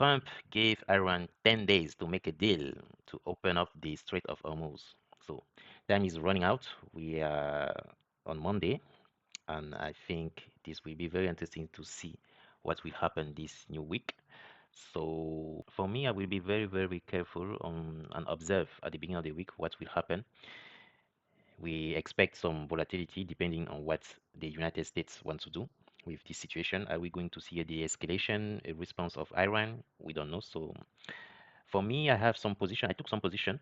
Trump gave Iran 10 days to make a deal to open up the Strait of Hormuz. So time is running out. We are on Monday, and I think this will be very interesting to see what will happen this new week. So for me, I will be very, very careful on and observe at the beginning of the week what will happen. We expect some volatility depending on what the United States wants to do with this situation. Are we going to see a de-escalation, a response of Iran? We don't know. So for me, I have some position. I took some position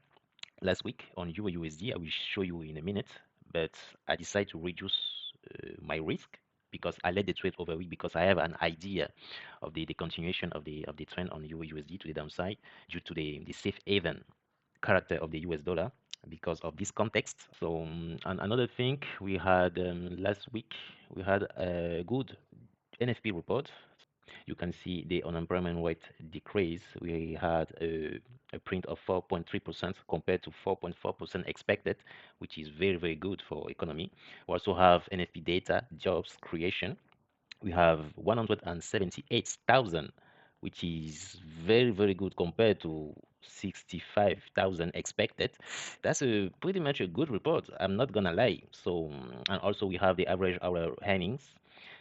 last week on EURUSD. I will show you in a minute, but I decided to reduce my risk because I let the trade over week because I have an idea of the continuation of the trend on EURUSD to the downside due to the safe haven character of the US dollar because of this context. So, and another thing we had last week, we had a good NFP report. You can see the unemployment rate decrease. We had a print of 4.3% compared to 4.4% expected, which is very, very good for economy. We also have NFP data, jobs creation. We have 178,000, which is very, very good compared to 65,000 expected. That's a pretty much a good report. I'm not gonna lie. So, and also we have the average hour earnings,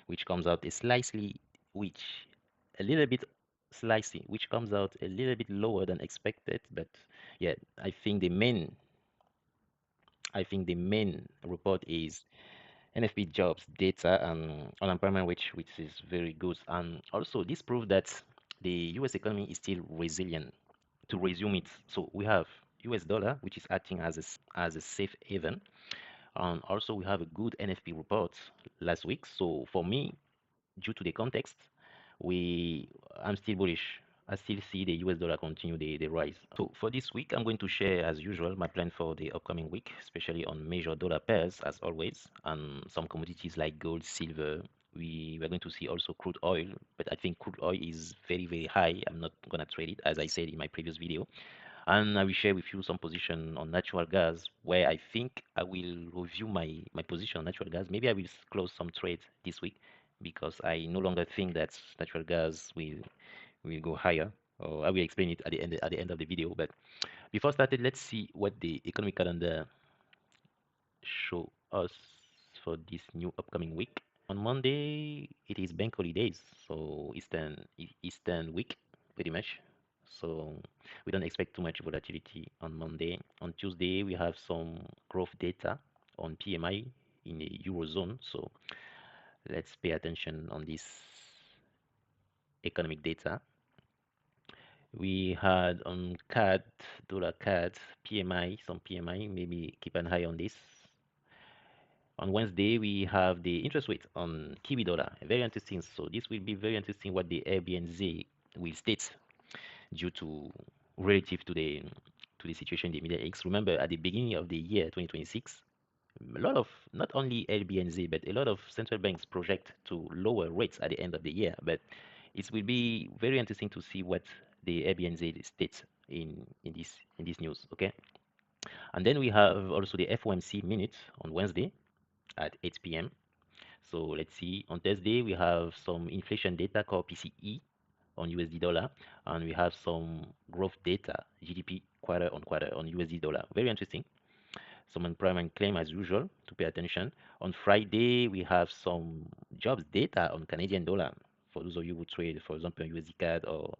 which comes out a slightly, which a little bit slicey, which comes out a little bit lower than expected. But yeah, I think the main report is NFP jobs data and unemployment which is very good. And also this proves that the US economy is still resilient to resume it. So we have US dollar, which is acting as a safe haven. And also we have a good NFP report last week. So for me, due to the context, we I'm still bullish. I still see the US dollar continue the rise. So for this week, I'm going to share, as usual, my plan for the upcoming week, especially on major dollar pairs, as always, and some commodities like gold, silver. We're going to see also crude oil, but I think crude oil is very, very high. I'm not going to trade it, as I said in my previous video. And I will share with you some position on natural gas, where I think I will review my position on natural gas. Maybe I will close some trades this week because I no longer think that natural gas will go higher. Or I will explain it at the end of the video. But before started, let's see what the economic calendar show us for this new upcoming week. On Monday, it is bank holidays, so Eastern week, pretty much. So we don't expect too much volatility on Monday. On Tuesday, we have some growth data on PMI in the Eurozone. So let's pay attention on this economic data. We had on CAD, dollar CAD, PMI, some PMI, maybe keep an eye on this. On Wednesday, we have the interest rate on Kiwi dollar. Very interesting. So this will be very interesting what the Airbnb will state due to relative to the situation in the Middle East. Remember, at the beginning of the year 2026, a lot of not only Airbnb but a lot of central banks project to lower rates at the end of the year. But it will be very interesting to see what the Airbnb states in this news. Okay, and then we have also the FOMC minutes on Wednesday at 8 p.m. So let's see. On Thursday, we have some inflation data called PCE on USD dollar, and we have some growth data, GDP quarter on quarter on USD dollar. Very interesting. Some employment claim as usual to pay attention. On Friday, we have some jobs data on Canadian dollar. For those of you who trade, for example, USDCAD or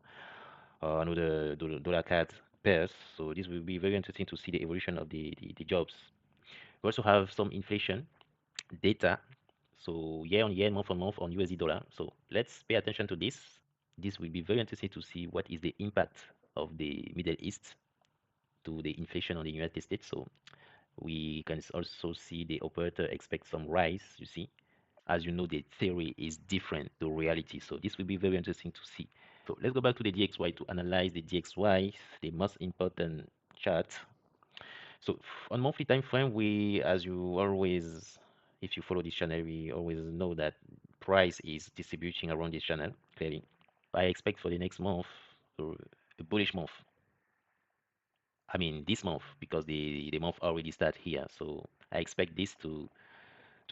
another dollar CAD pairs. So this will be very interesting to see the evolution of the jobs. We also have some inflation data, so year on year, month on month on USD dollar. So let's pay attention to this. This will be very interesting to see what is the impact of the Middle East to the inflation on the United States. So we can also see the operator expect some rise, you see. As you know, the theory is different to reality. So this will be very interesting to see. So let's go back to the DXY to analyze the DXY, the most important chart. So on monthly time frame, we, as you always, if you follow this channel, we always know that price is distributing around this channel, clearly. I expect for the next month, a bullish month. I mean this month, because the month already start here. So I expect this to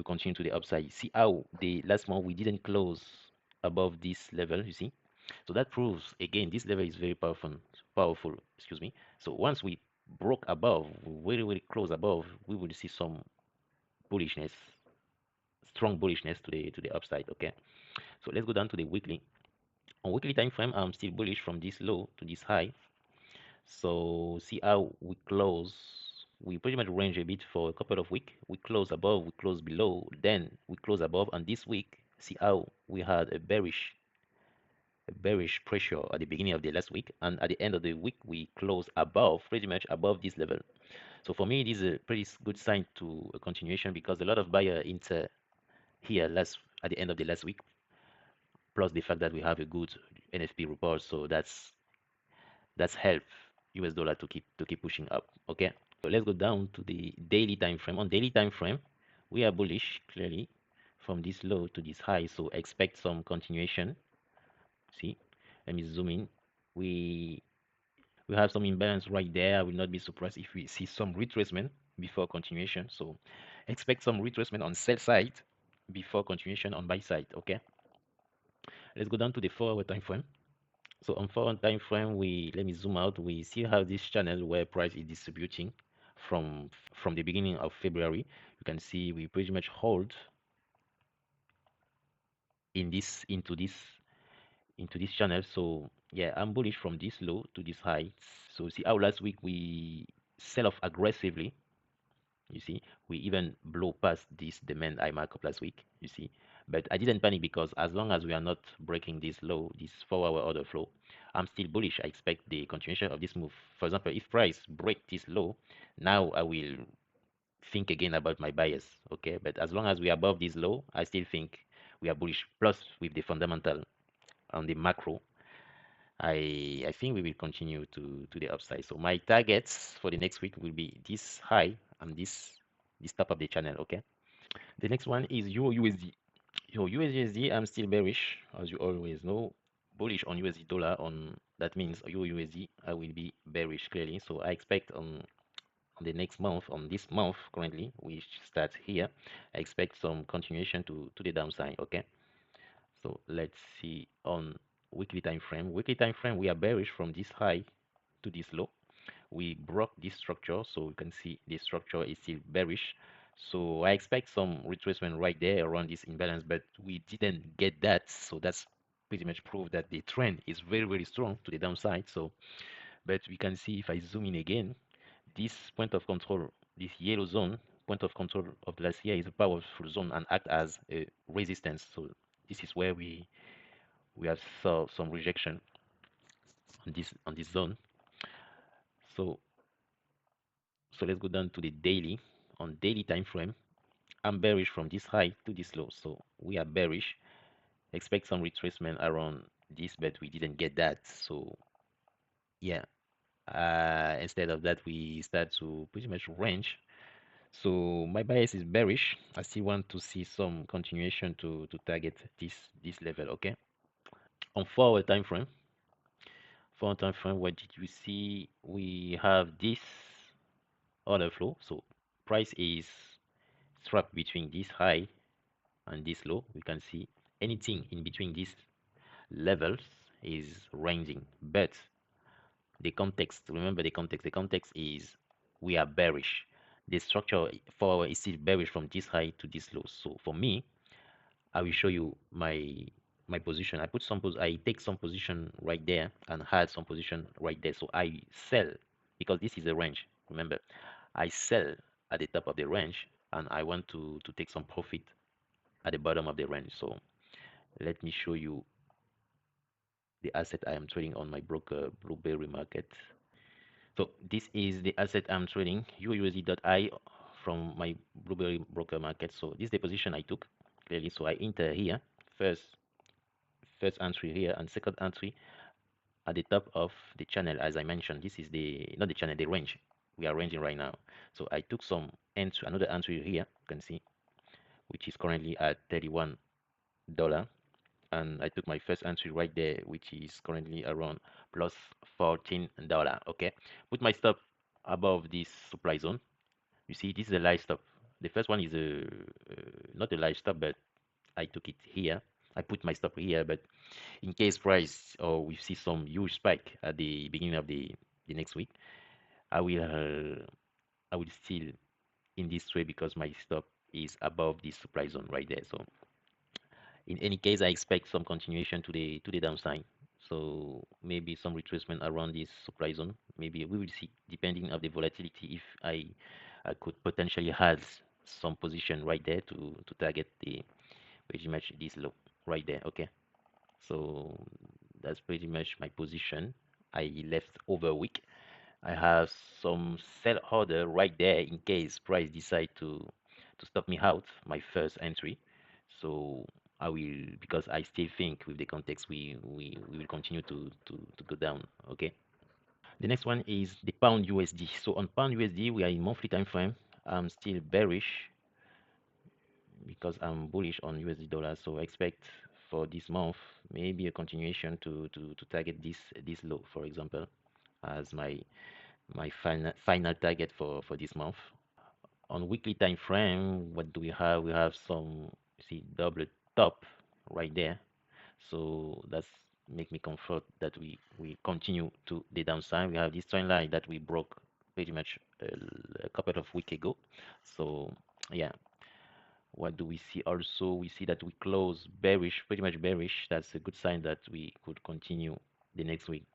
continue to the upside. See how the last month we didn't close above this level, you see? So that proves again this level is very powerful, excuse me. So once we broke above, very, very close above, we will see some bullishness, strong bullishness to the upside. Okay. So let's go down to the weekly. On weekly time frame, I'm still bullish from this low to this high. So see how we close. We pretty much range a bit for a couple of weeks. We close above, we close below, then we close above. And this week, see how we had a bearish pressure at the beginning of the last week, and at the end of the week we close above, pretty much above this level. So for me, this is a pretty good sign to a continuation because a lot of buyer enter here last at the end of the last week, plus the fact that we have a good NFP report, so that's help US dollar to keep pushing up. Okay, so let's go down to the daily time frame. On daily time frame, we are bullish clearly from this low to this high, so expect some continuation. See, let me zoom in. We we have some imbalance right there. I will not be surprised if we see some retracement before continuation. So expect some retracement on sell side before continuation on buy side. Okay, let's go down to the 4 hour time frame. So on 4 hour time frame, we let me zoom out. We see how this channel where price is distributing from the beginning of February. You can see we pretty much hold in this into this channel. So yeah, I'm bullish from this low to this high. So see how last week we sell off aggressively. You see, we even blow past this demand I marked up last week. You see, but I didn't panic because as long as we are not breaking this low, this 4 hour order flow, I'm still bullish. I expect the continuation of this move. For example, if price break this low, now I will think again about my bias. Okay, but as long as we are above this low, I still think we are bullish. Plus with the fundamental on the macro, I think we will continue to the upside. So my targets for the next week will be this high and this top of the channel. Okay. The next one is Euro USD. Yo, USD I'm still bearish, as you always know. Bullish on USD dollar. On that means Euro USD I will be bearish clearly. So I expect on the next month, on this month currently, which starts here, I expect some continuation to the downside. Okay. So let's see on weekly time frame. Weekly time frame, we are bearish from this high to this low. We broke this structure, so you can see the structure is still bearish. So I expect some retracement right there around this imbalance, but we didn't get that. So that's pretty much proof that the trend is very, very strong to the downside. So, but we can see if I zoom in again, this point of control, this yellow zone, point of control of last year is a powerful zone and act as a resistance. So this is where we have saw some rejection on this zone. So let's go down to the daily. On daily time frame, I'm bearish from this high to this low. So we are bearish. Expect some retracement around this, but we didn't get that. So yeah, instead of that, we start to pretty much range. So my bias is bearish. I still want to see some continuation to target this level. Okay. On 4 hour time frame, 4 hour time frame, what did you see? We have this order flow. So price is trapped between this high and this low. We can see anything in between these levels is ranging, but the context, remember the context is we are bearish. The structure for is still bearish from this high to this low. So for me, I will show you my position. I take some position right there and had some position right there. So I sell because this is a range. Remember, I sell at the top of the range and I want to take some profit at the bottom of the range. So let me show you the asset I am trading on my broker Blueberry market. So this is the asset I'm trading, USD.I from my Blueberry broker market. So this is the position I took clearly. So I enter here, first entry here and second entry at the top of the channel. As I mentioned, this is the not the channel, the range. We are ranging right now. So I took some entry, another entry here, you can see, which is currently at $31. And I took my first entry right there, which is currently around plus $14. Okay, put my stop above this supply zone. You see, this is a live stop. The first one is a not a live stop, but I took it here. I put my stop here, but in case price or we see some huge spike at the beginning of the next week, I will I will still in this trade because my stop is above this supply zone right there. So in any case, I expect some continuation to the downside. So maybe some retracement around this supply zone. Maybe we will see, depending of the volatility, if I could potentially have some position right there to target the pretty much this low right there. Okay, so that's pretty much my position. I left over a week. I have some sell order right there in case price decide to stop me out my first entry. So I will, because I still think with the context we will continue to go down. Okay. The next one is the pound USD. So on pound USD we are in monthly time frame. I'm still bearish because I'm bullish on USD dollar. So I expect for this month maybe a continuation to target this low, for example, as my final target for this month. On weekly time frame, what do we have? We have some, see, double top right there. So that's make me comfort that we continue to the downside. We have this trend line that we broke pretty much a couple of weeks ago. So yeah, what do we see? Also, we see that we close bearish, pretty much bearish. That's a good sign that we could continue the next week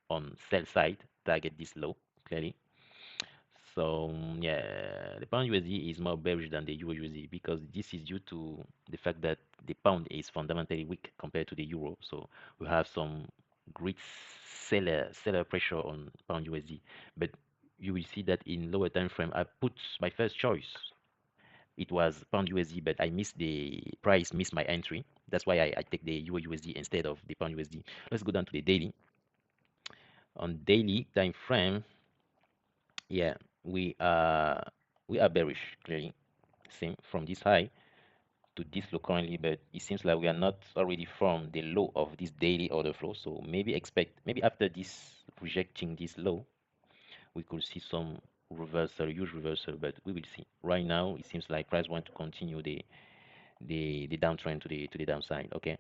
on sell side, target this low clearly. So yeah, the pound USD is more bearish than the euro USD because this is due to the fact that the pound is fundamentally weak compared to the euro. So we have some great seller pressure on pound USD. But you will see that in lower time frame, I put my first choice. It was pound USD, but I missed the price, missed my entry. That's why I take the euro USD instead of the pound USD. Let's go down to the daily. On daily time frame, yeah, we are we are bearish clearly. Same from this high to this low currently, but it seems like we are not already from the low of this daily order flow. So maybe expect maybe after this rejecting this low, we could see some reversal, huge reversal, but we will see. Right now, it seems like price want to continue the downtrend to the downside. Okay.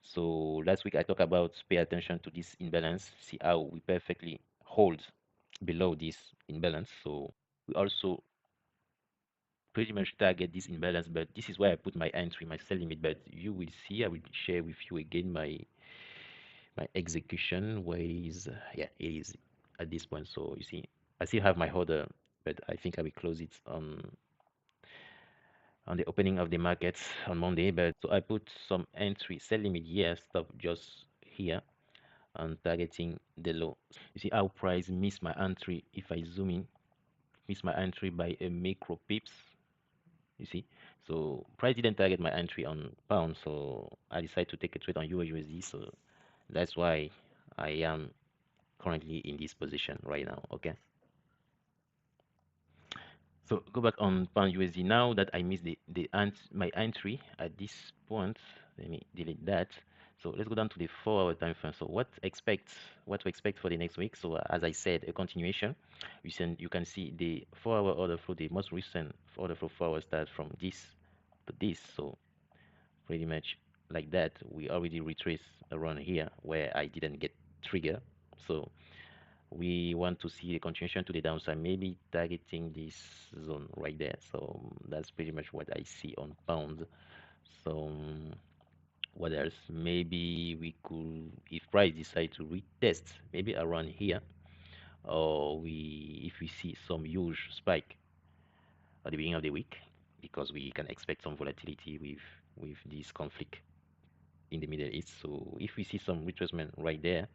So last week I talked about pay attention to this imbalance, see how we perfectly hold below this imbalance. So we also pretty much target this imbalance, but this is where I put my entry, my sell limit. But you will see, I will share with you again my execution ways. Yeah, it is at this point. So you see, I still have my order, but I think I will close it on the opening of the markets on Monday. But so I put some entry, sell limit here, stop just here, and targeting the low. You see how price miss my entry. If I zoom in, miss my entry by a micro pips. You see, so price didn't target my entry on pound, so I decided to take a trade on euro USD. So that's why I am currently in this position right now. Okay, so go back on pound USD. Now that I missed my entry at this point, let me delete that. So let's go down to the 4-hour time frame. So what to expect for the next week? So as I said, a continuation. You can see the 4-hour order flow, the most recent order flow 4 hours start from this to this. So pretty much like that. We already retrace around here where I didn't get trigger. So we want to see a continuation to the downside, maybe targeting this zone right there. So that's pretty much what I see on pound. So what else? Maybe we could, if price decide to retest, maybe around here, or if we see some huge spike at the beginning of the week, because we can expect some volatility with this conflict in the Middle East. So if we see some retracement right there,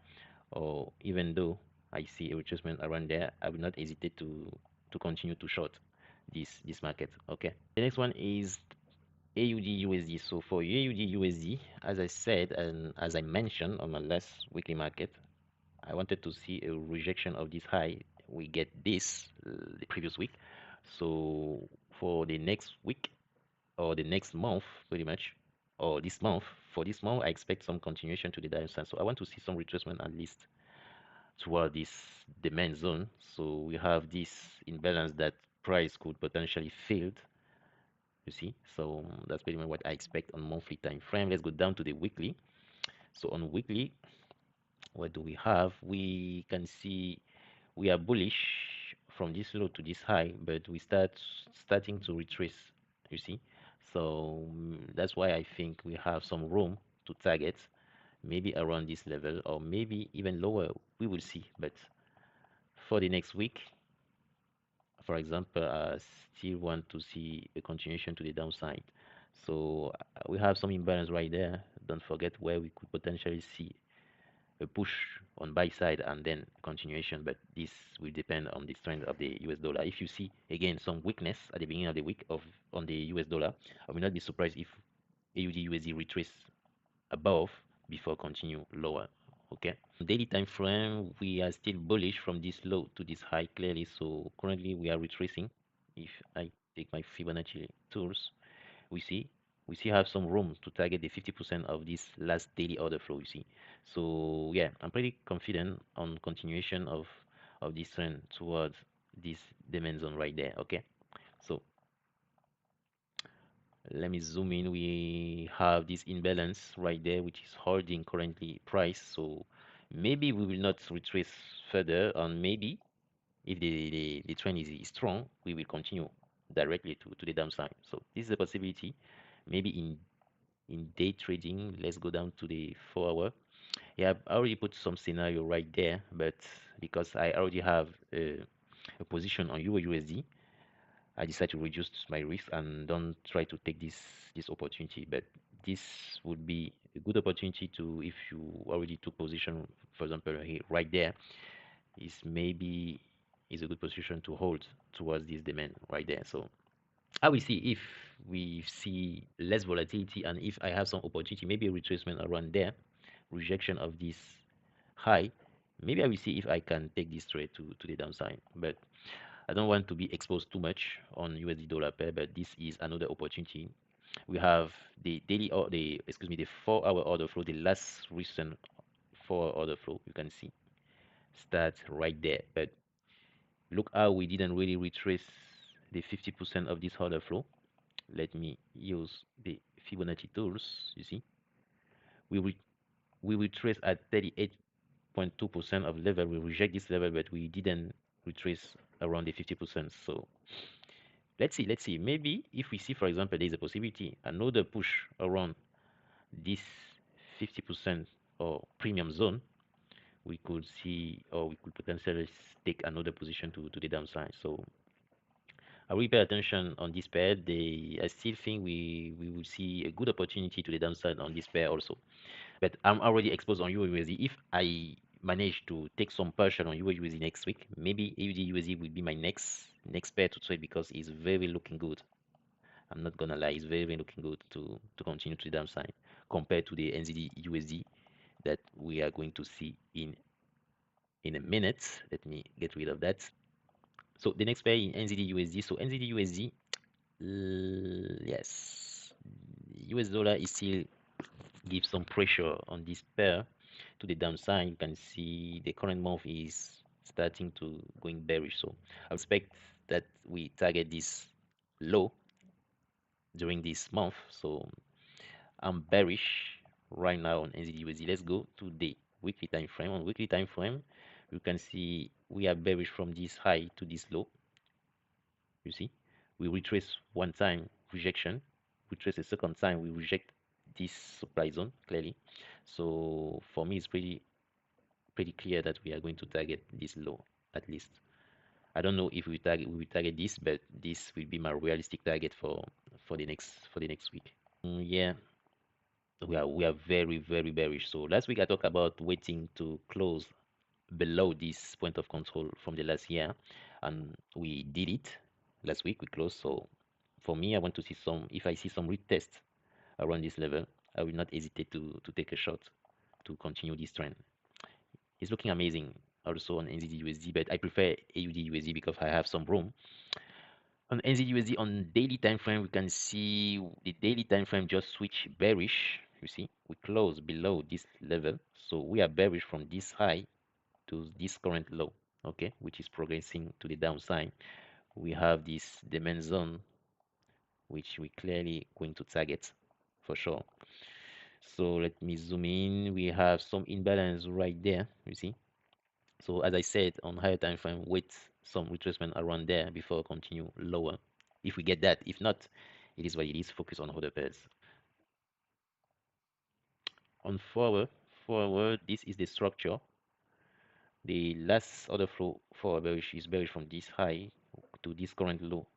or even though I see a retracement around there, I will not hesitate to continue to short this market. Okay. The next one is AUD So for AUD as I said and as I mentioned on my last weekly market, I wanted to see a rejection of this high. We get this the previous week. So for the next week or the next month, pretty much, or this month, for this month, I expect some continuation to the downside. So I want to see some retracement at least toward this demand zone. So we have this imbalance that price could potentially fill you see. So that's pretty much what I expect on monthly time frame. Let's go down to the weekly. So on weekly, what do we have? We can see we are bullish from this low to this high, but we starting to retrace, you see. So that's why I think we have some room to target, maybe around this level or maybe even lower. We will see. But for the next week, for example, I still want to see a continuation to the downside. So we have some imbalance right there. Don't forget where we could potentially see a push on buy side and then continuation, but this will depend on the strength of the US dollar. If you see again some weakness at the beginning of the week of on the US dollar, I will not be surprised if AUD USD retrace above before continue lower. Okay. Daily time frame, we are still bullish from this low to this high clearly. So currently we are retracing. If I take my Fibonacci tools, we see we still have some room to target the 50% of this last daily order flow, you see. So yeah, I'm pretty confident on continuation of this trend towards this demand zone right there. Okay, so let me zoom in. We have this imbalance right there which is holding currently price, so maybe we will not retrace further, and maybe if the trend is strong, we will continue directly to the downside. So this is a possibility. Maybe in day trading, let's go down to the 4 hour. Yeah, I already put some scenario right there, but because I already have a position on EURUSD, I decided to reduce my risk and don't try to take this opportunity. But this would be a good opportunity to, if you already took position, for example, here, right there, is maybe is a good position to hold towards this demand right there. So I will see if we see less volatility and if I have some opportunity, maybe a retracement around there, rejection of this high. Maybe I will see if I can take this trade to the downside. But I don't want to be exposed too much on USD dollar pair, but this is another opportunity. We have the daily or the excuse me the 4 hour order flow, the last recent 4 order flow. You can see start right there. But look how we didn't really retrace the 50% of this order flow. Let me use the Fibonacci tools. You see, we will we will trace at 38.2% of level. We reject this level, but we didn't retrace around the 50%. So let's see. Maybe if we see, for example, there is a possibility another push around this 50% or premium zone, we could see or we could potentially take another position to the downside. So I will pay attention on this pair. I still think we will see a good opportunity to the downside on this pair also. But I'm already exposed on USD. If I manage to take some partial on USD next week, maybe AUDUSD will be my next pair to trade because it's very looking good. I'm not gonna lie, it's very looking good to continue to the downside compared to the NZDUSD that we are going to see in a minute. Let me get rid of that. So the next pair in NZDUSD. So NZDUSD, yes, US dollar is still give some pressure on this pair to the downside. You can see the current month is starting to going bearish. So I expect that we target this low during this month. So I'm bearish right now on NZDUSD. Let's go to the weekly time frame. On weekly time frame, you can see we are bearish from this high to this low. You see, we retrace one time rejection, retrace a second time, we reject this supply zone clearly. So for me, it's pretty clear that we are going to target this low at least. I don't know if we will target this, but this will be my realistic target for the next week. Yeah, we are very bearish. So last week I talked about waiting to close below this point of control from the last year, and we did it last week. We closed. So for me, I want to see some. If I see some retest around this level, I will not hesitate to take a shot to continue this trend. It's looking amazing also on NZDUSD, but I prefer AUDUSD because I have some room. On NZDUSD on daily time frame, we can see the daily time frame just switch bearish. You see, we close below this level, so we are bearish from this high to this current low, okay, which is progressing to the downside. We have this demand zone which we clearly going to target for sure. So let me zoom in. We have some imbalance right there, you see. So as I said, on higher time frame, wait some retracement around there before continue lower. If we get that, if not, it is what it is. Focus on other pairs. On forward, this is the structure. The last order flow for bearish is bearish from this high to this current low,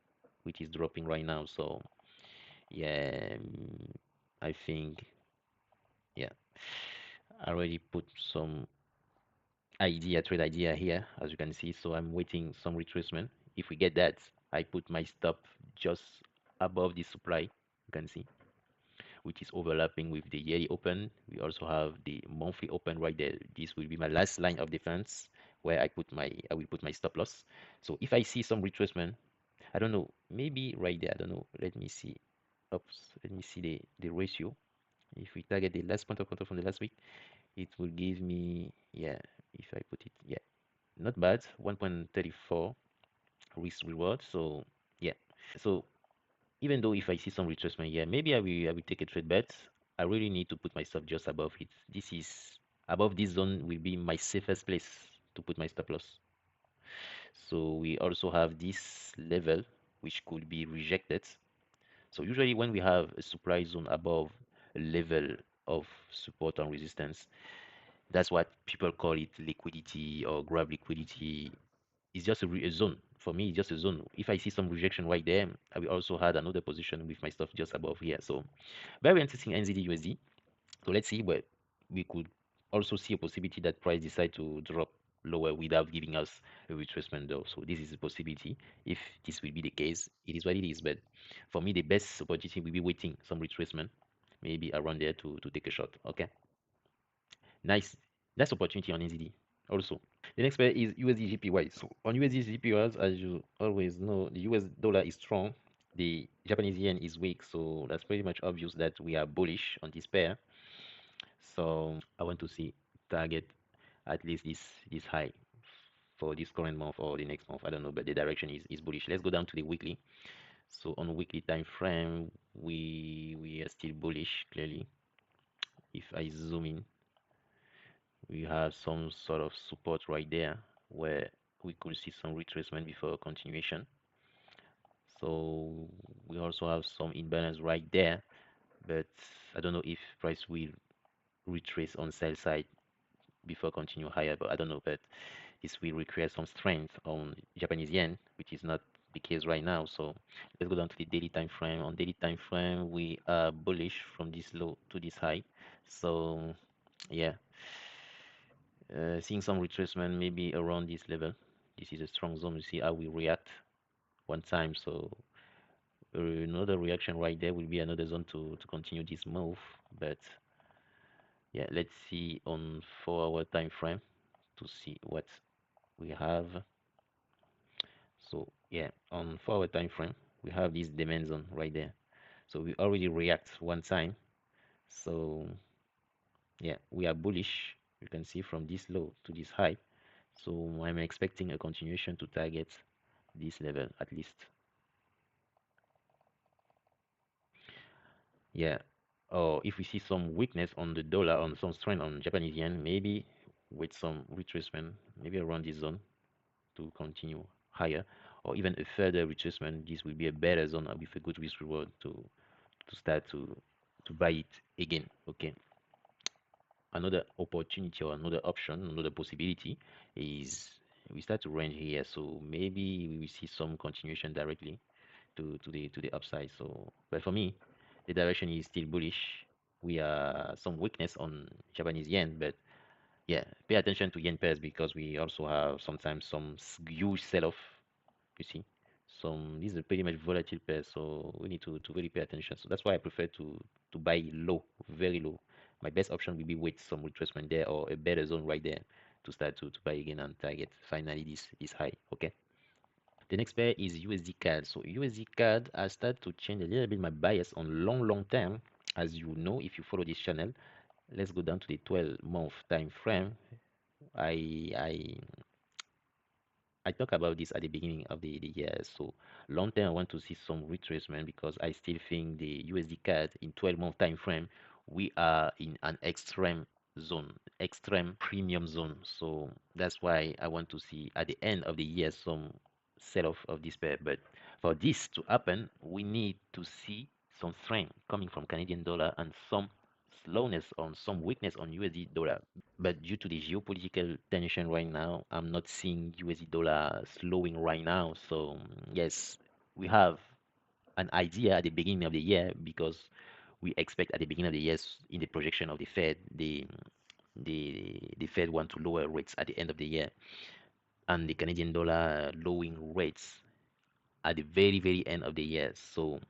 which is dropping right now. So yeah, I think yeah, I already put some trade idea here, as you can see. So I'm waiting some retracement. If we get that, I put my stop just above the supply. You can see, which is overlapping with the yearly open. We also have the monthly open right there. This will be my last line of defense where I will put my stop loss. So if I see some retracement, I don't know, maybe right there, I don't know. Let me see. Oops, let me see the ratio. If we target the last point of control from the last week, it will give me, yeah, if I put it, yeah, not bad, 1.34 risk reward. So yeah, so even though if I see some retracement here, maybe I will take a trade, but I really need to put myself just above it. This is above this zone will be my safest place to put my stop loss. So we also have this level which could be rejected. So usually when we have a supply zone above a level of support and resistance, that's what people call it liquidity or grab liquidity. It's just a zone. For me, it's just a zone. If I see some rejection right there, I will also had another position with my stuff just above here. So very interesting NZDUSD. So let's see where we could also see a possibility that price decide to drop lower without giving us a retracement though. So this is a possibility. If this will be the case, it is what it is. But for me, the best opportunity will be waiting some retracement, maybe around there to take a shot. Okay, nice. Nice opportunity on NZD also. The next pair is USDJPY. So on USDJPY, as you always know, the US dollar is strong, the Japanese yen is weak, so that's pretty much obvious that we are bullish on this pair. So I want to see target at least this high for this current month or the next month. I don't know, but the direction is bullish. Let's go down to the weekly. So on weekly time frame, we are still bullish clearly. If I zoom in, we have some sort of support right there where we could see some retracement before continuation. So we also have some imbalance right there, but I don't know if price will retrace on sell side before continue higher, but I don't know, but this will require some strength on Japanese yen, which is not the case right now. So let's go down to the daily time frame. On daily time frame, we are bullish from this low to this high. So yeah, seeing some retracement maybe around this level. This is a strong zone. You see how we react one time. So another reaction right there will be another zone to continue this move. But yeah, let's see on 4 hour time frame to see what we have. So yeah, on 4 hour time frame, we have this demand zone right there. So we already react one time. So yeah, we are bullish. You can see from this low to this high. So I'm expecting a continuation to target this level at least. Yeah. Or if we see some weakness on the dollar, on some strength on Japanese yen, maybe with some retracement, maybe around this zone to continue higher, or even a further retracement. This will be a better zone with a good risk reward to start to buy it again. Okay. Another opportunity or another option, another possibility is we start to range here. So maybe we will see some continuation directly to the upside. So, but for me, the direction is still bullish. We are some weakness on Japanese yen, but yeah, pay attention to yen pairs because we also have sometimes some huge sell-off. You see, some these are pretty much volatile pairs, so we need to really pay attention. So that's why I prefer to buy low, very low. My best option will be wait some retracement there or a better zone right there to start to buy again and target finally this high. Okay. The next pair is USDCAD. So USDCAD, I start to change a little bit my bias on long term. As you know, if you follow this channel, let's go down to the 12-month time frame. I I I talked about this at the beginning of the year. So long term, I want to see some retracement because I still think the USD CAD in 12-month time frame, we are in an extreme zone, extreme premium zone. So that's why I want to see at the end of the year some sell-off of this pair. But for this to happen, we need to see some strength coming from Canadian dollar and some slowness on some weakness on USD dollar. But due to the geopolitical tension right now, I'm not seeing USD dollar slowing right now. So yes, we have an idea at the beginning of the year because we expect at the beginning of the year in the projection of the Fed, the Fed want to lower rates at the end of the year, and the Canadian dollar lowering rates at the very end of the year. So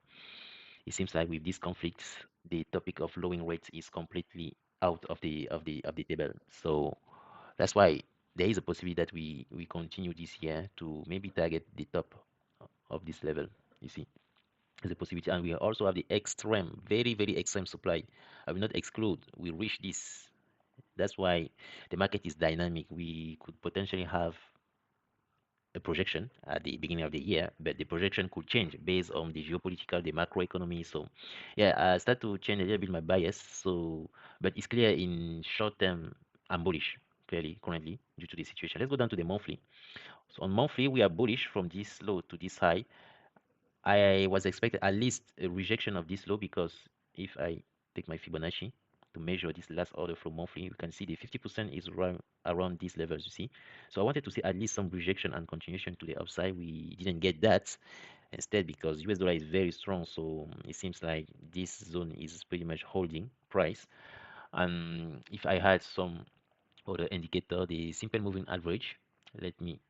it seems like with these conflicts, the topic of lowering rates is completely out of the table. So that's why there is a possibility that we continue this year to maybe target the top of this level. You see, there's a possibility, and we also have the extreme, very extreme supply. I will not exclude we reach this. That's why the market is dynamic. We could potentially have a projection at the beginning of the year, but the projection could change based on the geopolitical, the macroeconomy. So, yeah, I start to change a little bit my bias. So, but it's clear in short term, I'm bullish clearly currently due to the situation. Let's go down to the monthly. So on monthly, we are bullish from this low to this high. I was expecting at least a rejection of this low because if I take my Fibonacci to measure this last order flow monthly, you can see the 50% is around these levels, you see. So I wanted to see at least some rejection and continuation to the upside. We didn't get that instead because US dollar is very strong. So it seems like this zone is pretty much holding price. And if I had some other indicator, the simple moving average, let me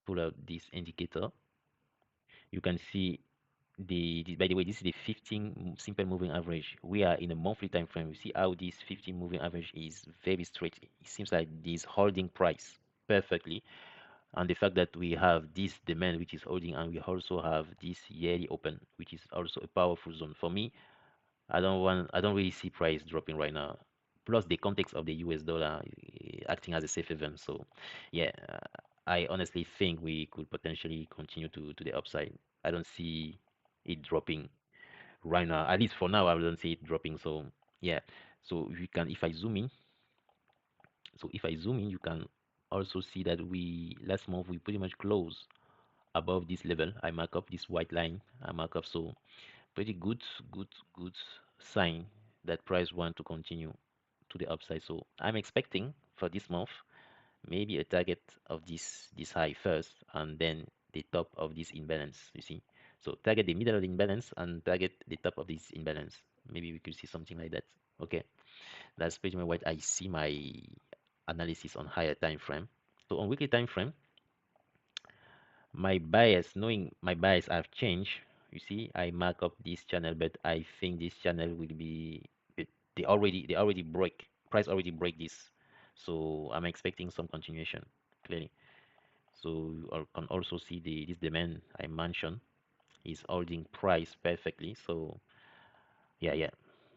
pull out this indicator. You can see by the way, this is the 15 simple moving average. We are in a monthly time frame. You see how this 15 moving average is very straight. It seems like this holding price perfectly, and the fact that we have this demand which is holding, and we also have this yearly open, which is also a powerful zone for me. I don't really see price dropping right now. Plus the context of the US dollar acting as a safe haven. So yeah, I honestly think we could potentially continue to the upside. I don't see it dropping right now. At least for now, I don't see it dropping. So yeah. So you can if I zoom in, you can also see that we last month we pretty much closed above this level. I mark up this white line. I mark up so pretty good sign that price want to continue to the upside. So I'm expecting for this month maybe a target of this high first and then the top of this imbalance, you see. So target the middle of the imbalance and target the top of this imbalance. Maybe we could see something like that. Okay, that's pretty much what I see my analysis on higher time frame. So on weekly time frame, my bias, knowing my bias have changed, you see, I mark up this channel, but I think this channel will be they already break price already break this, so I'm expecting some continuation clearly. So you can also see this demand I mentioned is holding price perfectly. So yeah,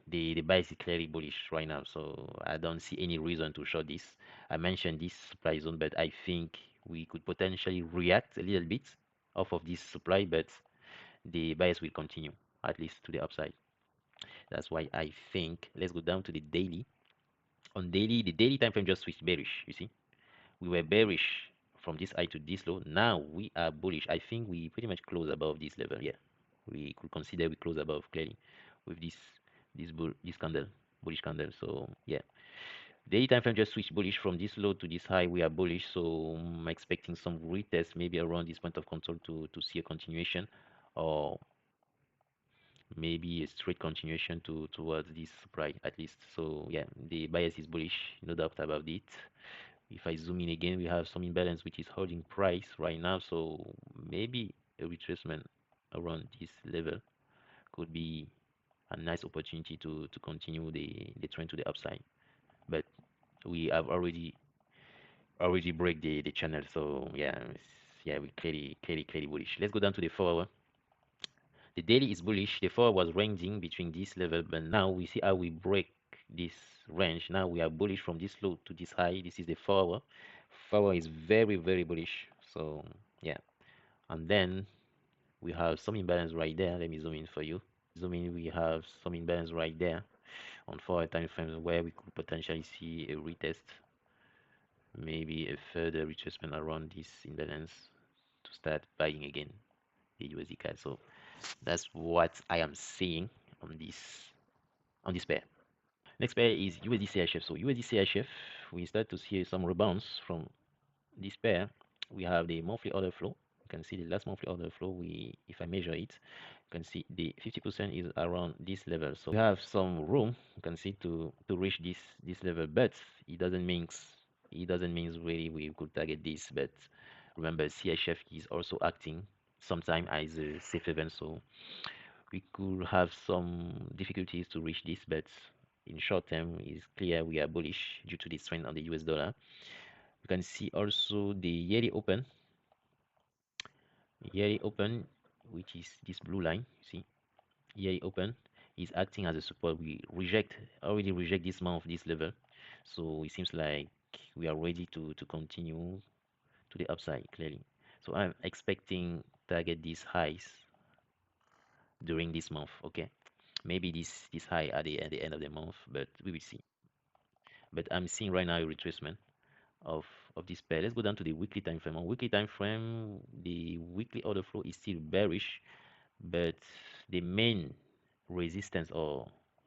the bias is clearly bullish right now, so I don't see any reason to short this. I mentioned this supply zone, but I think we could potentially react a little bit off of this supply, but the bias will continue at least to the upside. That's why I think let's go down to the daily. On daily, the daily time frame just switched bearish. You see, we were bearish from this high to this low. Now we are bullish. I think we pretty much close above this level. Yeah, we could consider we close above clearly with this candle, bullish candle. So yeah, daily time frame just switched bullish from this low to this high. We are bullish, so I'm expecting some retest maybe around this point of control to see a continuation, or maybe a straight continuation towards this supply at least. So yeah, the bias is bullish, no doubt about it. If I zoom in again, we have some imbalance which is holding price right now, so maybe a retracement around this level could be a nice opportunity to continue the trend to the upside. But we have already break the channel, so yeah, yeah, we clearly bullish. Let's go down to the 4 hour. The daily is bullish. The 4 was ranging between this level, but now we see how we break this range. Now we are bullish from this low to this high. This is the 4 hour. 4 hour is very bullish. So Yeah, and then we have some imbalance right there. Let me zoom in for you. Zoom in, we have some imbalance right there on 4 time frames where we could potentially see a retest, maybe a further retracement around this imbalance to start buying again the USD CAD. So that's what I am seeing on this pair. Next pair is USDCHF. So USDCHF, we start to see some rebounds from this pair. We have the monthly order flow. You can see the last monthly order flow. If I measure it, you can see the 50% is around this level. So we have some room. You can see to reach this level, but it doesn't mean really we could target this. But remember, CHF is also acting sometime as a safe haven. So we could have some difficulties to reach this, but in short term, it's clear we are bullish due to this trend on the US dollar. You can see also the yearly open, which is this blue line. See, yearly open is acting as a support. We already reject this month this level, so it seems like we are ready to continue to the upside clearly. So I'm expecting target these highs during this month. Okay, maybe this high at the end of the month, but we will see. But I'm seeing right now a retracement of this pair. Let's go down to the weekly time frame. On weekly time frame, the weekly order flow is still bearish, but the main resistance or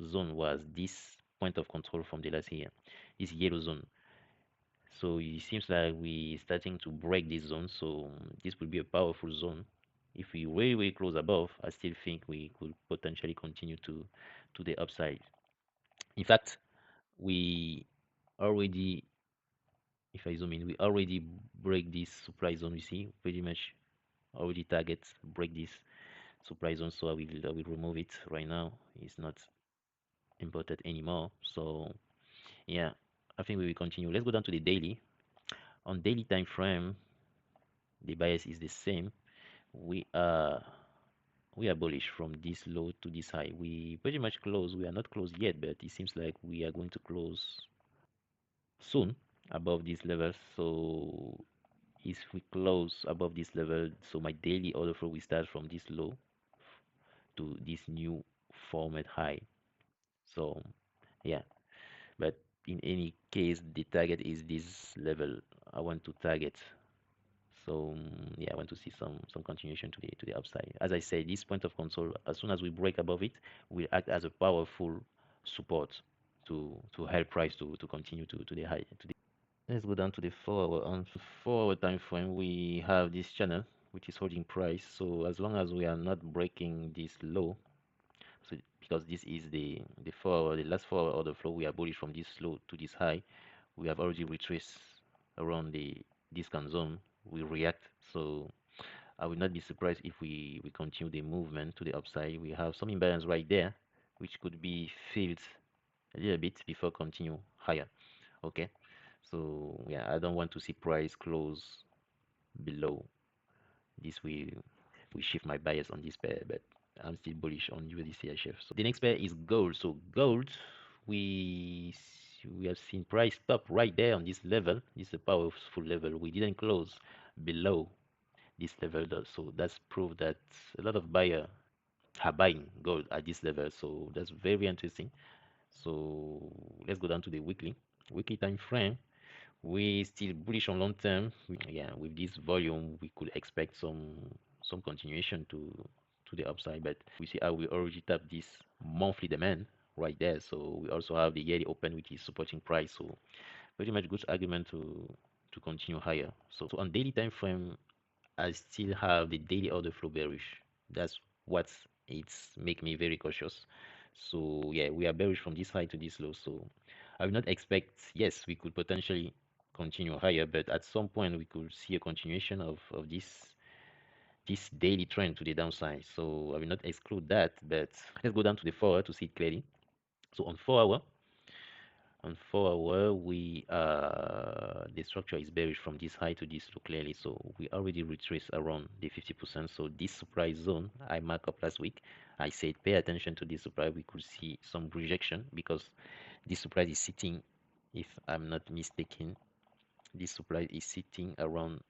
zone was this point of control from the last year, this yellow zone. So it seems like we starting to break this zone. So this will be a powerful zone. If we way close above, I still think we could potentially continue to the upside. In fact, we already, if I zoom in, we already break this supply zone. You see, pretty much already target break this supply zone. So I will remove it right now. It's not important anymore. So yeah, I think we will continue. Let's go down to the daily. On daily time frame, the bias is the same. We are we are bullish from this low to this high. We pretty much close. We are not closed yet, but it seems like we are going to close soon above this level. So if we close above this level, so my daily order flow will start from this low to this new format high. So yeah, but in any case, the target is this level I want to target. So yeah, I want to see some continuation to the upside. As I said, this point of control, as soon as we break above it, will act as a powerful support to help price to continue to the high. Let's go down to the 4 hour. On 4 hour time frame, we have this channel which is holding price. So as long as we are not breaking this low, so because this is the last 4 hour order flow, we are bullish from this low to this high. We have already retraced around the discount zone. We react. So I will not be surprised if we continue the movement to the upside. We have some imbalance right there, which could be filled a little bit before continue higher. Okay, so yeah, I don't want to see price close below this. We shift my bias on this pair, but I'm still bullish on USDCHF. So the next pair is gold. So gold, we have seen price stop right there on this level. This is a powerful level. We didn't close below this level though, so that's proof that a lot of buyer are buying gold at this level. So that's very interesting. So let's go down to the weekly time frame. We still bullish on long term. Yeah, with this volume, we could expect some continuation to the upside. But we see how we already tapped this monthly demand right there. So we also have the yearly open, which is supporting price. So pretty much good argument to continue higher. So on daily time frame, I still have the daily order flow bearish. That's what it's make me very cautious. So yeah, we are bearish from this high to this low. So I would not expect, yes, we could potentially continue higher, but at some point we could see a continuation of this daily trend to the downside. So I will not exclude that, but let's go down to the 4 hour to see it clearly. So on 4 hour, we the structure is bearish from this high to this low clearly. So we already retraced around the 50%. So this supply zone I marked up last week, I said pay attention to this supply. We could see some rejection because this supply is sitting, if I'm not mistaken, this supply is sitting around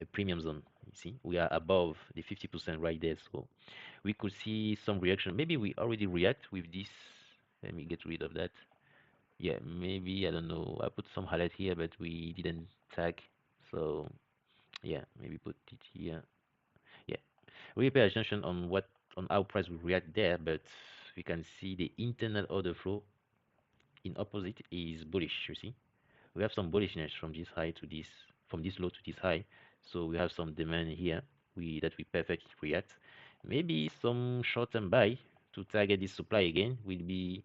a premium zone. You see, we are above the 50% right there, so we could see some reaction. Maybe we already react with this. Let me get rid of that. Yeah, maybe I don't know. I put some highlight here, but we didn't tag. So yeah, maybe put it here. Yeah, we pay attention on what on how price will react there, but we can see the internal order flow in opposite is bullish. You see, we have some bullishness from this high to this, from this low to this high. So we have some demand here. We perfectly react. Maybe some short-term buy to target this supply again will be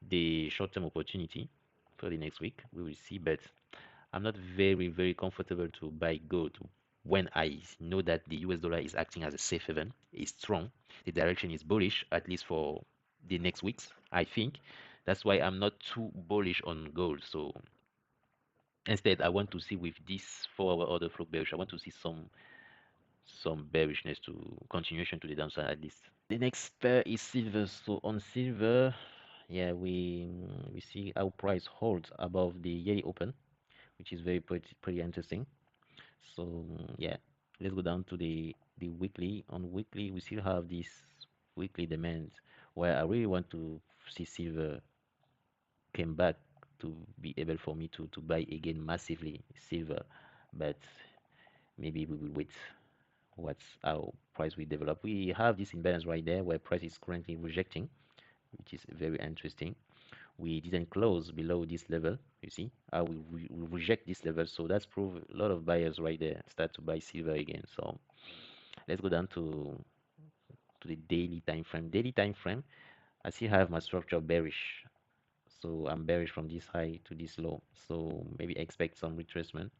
the short-term opportunity for the next week. We will see, but I'm not very comfortable to buy gold when I know that the US dollar is acting as a safe haven, is strong. The direction is bullish, at least for the next weeks, I think. That's why I'm not too bullish on gold. So instead, I want to see with this 4-hour order flow bearish, I want to see some bearishness to continuation to the downside at least. The next pair is silver. So on silver, yeah, we see our price holds above the yearly open, which is pretty interesting. So yeah, let's go down to the weekly. On weekly, we still have this weekly demand where I really want to see silver came back to be able for me to buy again massively silver, but maybe we will wait what's our price will develop. We have this imbalance right there where price is currently rejecting, which is very interesting. We didn't close below this level. You see, we reject this level, so that's proof a lot of buyers right there start to buy silver again. So let's go down to the daily time frame. Daily time frame, I still have my structure bearish, so I'm bearish from this high to this low. So maybe expect some retracement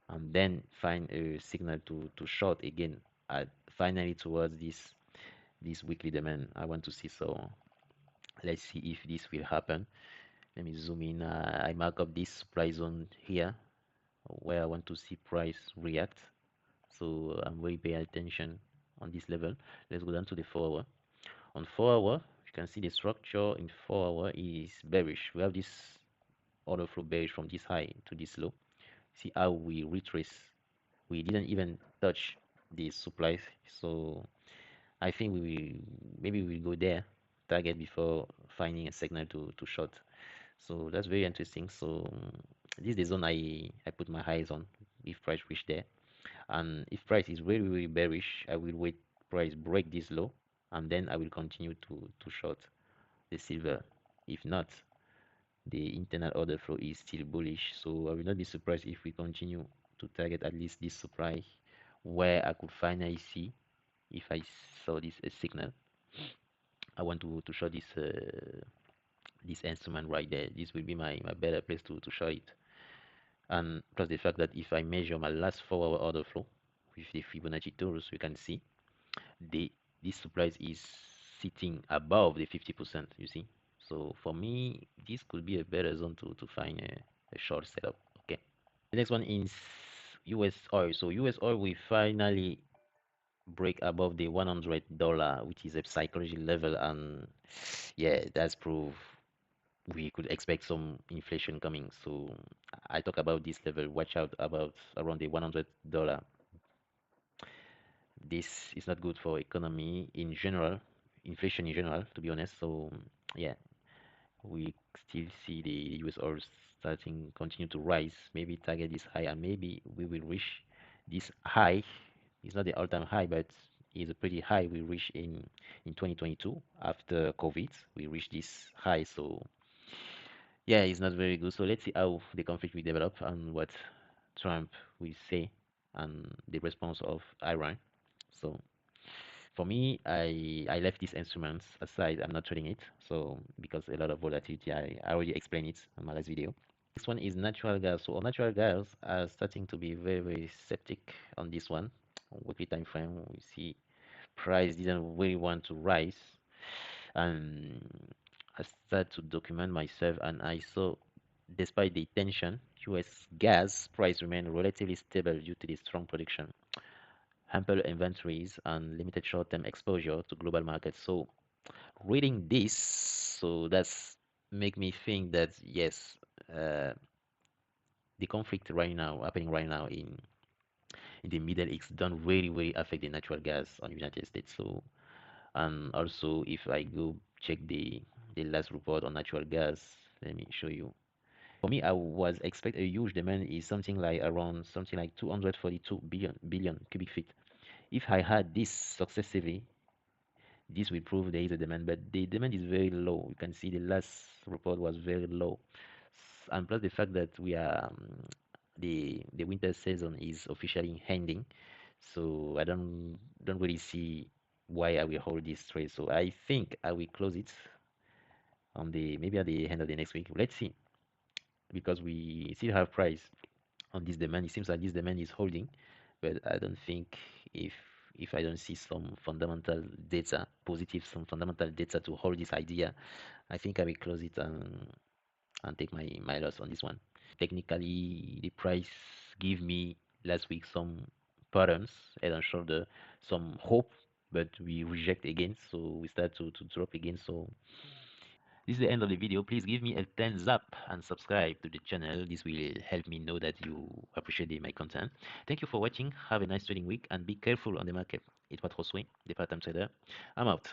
and then find a signal to short again at finally towards this weekly demand I want to see. So let's see if this will happen. Let me zoom in. I mark up this supply zone here where I want to see price react. So I'm very paying attention on this level. Let's go down to the 4-hour. On 4-hour, you can see the structure in 4-hour is bearish. We have this order flow bearish from this high to this low. See how we retrace. We didn't even touch the supply. So I think maybe we will go there, target before finding a signal to short. So that's very interesting. So this is the zone I put my eyes on if price reach there. And if price is very bearish, I will wait price break this low and then I will continue to short the silver. If not, the internal order flow is still bullish. So I will not be surprised if we continue to target at least this supply where I could finally see if I saw this a signal. I want to show this instrument right there. This will be my better place to show it. And plus the fact that if I measure my last 4-hour order flow with the Fibonacci tools, we can see the this supply is sitting above the 50%, you see. So for me, this could be a better zone to find a short setup. Okay. The next one is US oil. So US oil, we finally break above the $100, which is a psychology level, and yeah, that's proof we could expect some inflation coming. So I talk about this level. Watch out about around the $100. This is not good for economy in general, inflation in general, to be honest. So yeah, we still see the US oil starting continue to rise. Maybe target this high, and maybe we will reach this high. It's not the all-time high, but it's a pretty high we reached in 2022 after COVID. We reached this high, so yeah, it's not very good. So let's see how the conflict will develop and what Trump will say and the response of Iran. So for me, I left these instruments aside. I'm not trading it. So because a lot of volatility, I already explained it on my last video. Next one is natural gas. So natural gas are starting to be very skeptic on this one. On weekly time frame, we see price didn't really want to rise, and I started to document myself, and I saw, despite the tension, US gas price remained relatively stable due to the strong production, ample inventories, and limited short-term exposure to global markets. So reading this, so that's make me think that yes, the conflict right now happening right now in the Middle East don't really affect the natural gas on United States. So, and also if I go check the last report on natural gas, let me show you. For me, I was expect a huge demand is something like around something like 242 billion cubic feet. If I had this successively, this will prove there is a demand, but the demand is very low. You can see the last report was very low, and plus the fact that we are the winter season is officially ending, so I don't really see why I will hold this trade. So I think I will close it on the maybe at the end of the next week. Let's see, because we still have price on this demand. It seems like this demand is holding, but I don't think if if I don't see some fundamental data, positive, some fundamental data to hold this idea, I think I will close it and take my loss on this one. Technically, the price give me last week some patterns, head and shoulder, some hope, but we reject again, so we start to drop again. So this is the end of the video. Please give me a thumbs up and subscribe to the channel. This will help me know that you appreciate my content. Thank you for watching. Have a nice trading week and be careful on the market. It was Josue, the part-time trader. I'm out.